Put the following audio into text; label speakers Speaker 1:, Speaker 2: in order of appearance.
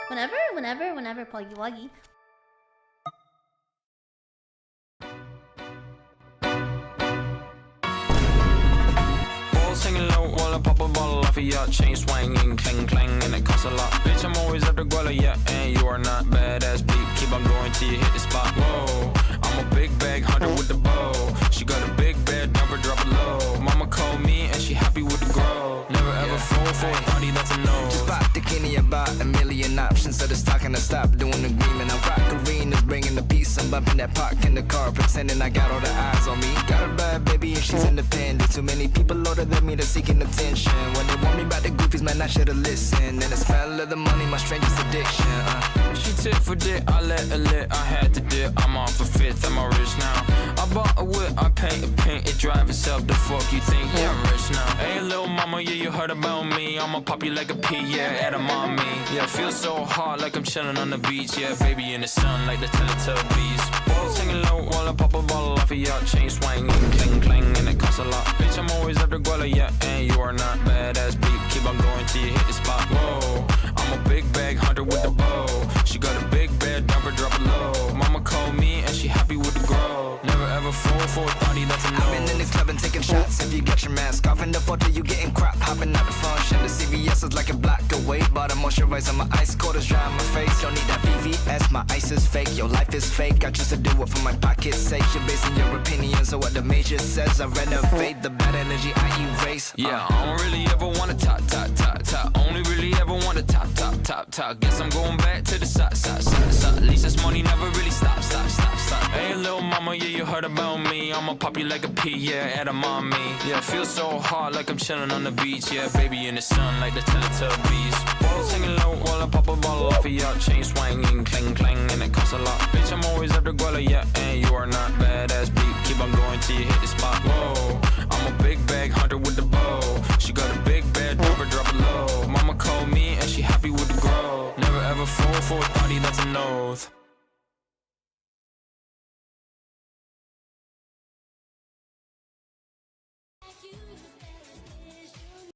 Speaker 1: Whenever, Poggy Woggy.
Speaker 2: Singing low while I pop a bottle off of your chain swinging, clang clang, and it costs a lot. Bitch, I'm always after Guala, yeah, and you are not badass beat. Keep on going till you hit the spot. Whoa, I'm a big bag hunter with the bow. She got a big bed, number drop it low. Mama called me and she happy with the grow. Never ever fall for a party, that's a no.
Speaker 3: Just pop the Kenny about a million options. So it's talking to stop doing agreement. I rock arenas, bringing the peace. I'm bumping that park in the car, pretending I got all the eyes on me. Got a bad baby and she's independent. Too many people older than me, they're seeking attention. When they want me about the goofies, man, I should've listened. And the smell of the money, my strangest addiction.
Speaker 2: She tit for dick, I let her lit, I had to dip. I'm on for fifth, I'm all rich now. I bought a whip, I paint it drive itself. The fuck you think? Yeah, I'm rich now. Hey, little mama, yeah, you heard about me. I'ma pop you like a pea, yeah, edamame. Yeah, feel so hot like I'm chilling on the beach. Yeah, baby in the sun like the Teletubbies. Singing low while I pop a bottle off of your chain swinging, clang clang, and it costs a lot. Bitch, I'm always after Guala, yeah, and you are not badass beat. Keep on going till you hit the spot. Whoa, I'm a big bag hunter with the bow. She got a big bed, number drop it low. Mama called me and she happy with the grow. Never ever fall for a party, that's a no.
Speaker 3: I've been in the club and taking shots. If you get your mask off in the photo, you getting crap. Hopping out the function. The CVS is like a block away. But I moisturize on my ice cold is dry on my face. Don't need that VVS, my ice is fake. Your life is fake. I choose to do it for my pocket's sake. You're basing your opinions on what the major says. I renovate the bad energy I erase.
Speaker 2: Yeah, I don't really ever wanna top. Only really ever wanna top. Guess I'm going back to the side. At least this money never really stop. Hey, little mama, yeah, you heard about me. I'ma pop you like a pea, yeah, edamame. Yeah, feel so hot like I'm chilling on the beach. Yeah, baby in the sun like the Teletubbies. Singing low while I pop a bottle off of your chain swinging, clang clang, and it costs a lot. Bitch, I'm always after Guala, yeah, and you are not badass beat. Keep on going till you hit the spot. Whoa, I'm a big bag hunter with the bow. She got a big bed, number drop it low. Mama called me and she happy with the grow. Never ever fall for a party, that's an oath.